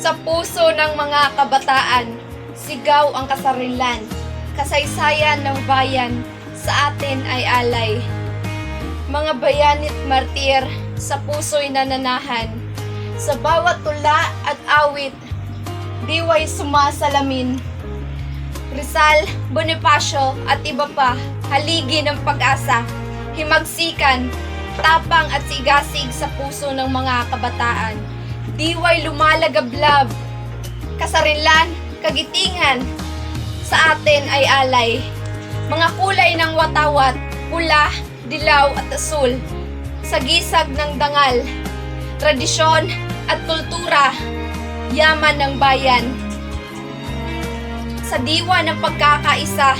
Sa puso ng mga kabataan, sigaw ang kasarilan. Kasaysayan ng bayan sa atin ay alay. Mga bayanit martir sa puso'y nananahan. Sa bawat tula at awit, diway sumasalamin. Rizal, Bonifacio at iba pa, haligi ng pag-asa, himagsikan, tapang at sigasig sa puso ng mga kabataan. Diway lumalagablab, kasarilan, kagitingan, sa atin ay alay. Mga kulay ng watawat, pula, dilaw at asul, sa gisag ng dangal, tradisyon at kultura, yaman ng bayan. Sa diwa ng pagkakaisa,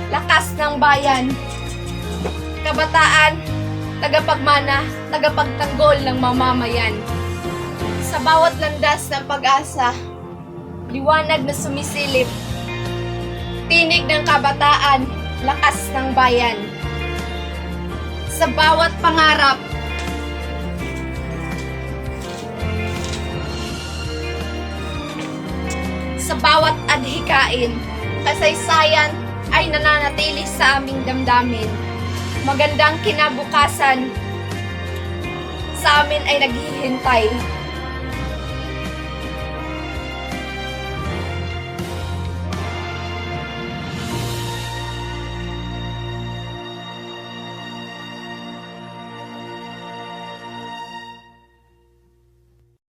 lakas ng bayan, kabataan, tagapagmana, tagapagtanggol ng mamamayan. Sa bawat landas ng pag-asa, liwanag na sumisilip, tinig ng kabataan, lakas ng bayan. Sa bawat pangarap, sa bawat adhikain, kasaysayan ay nananatili sa aming damdamin. Magandang kinabukasan sa amin ay naghihintay.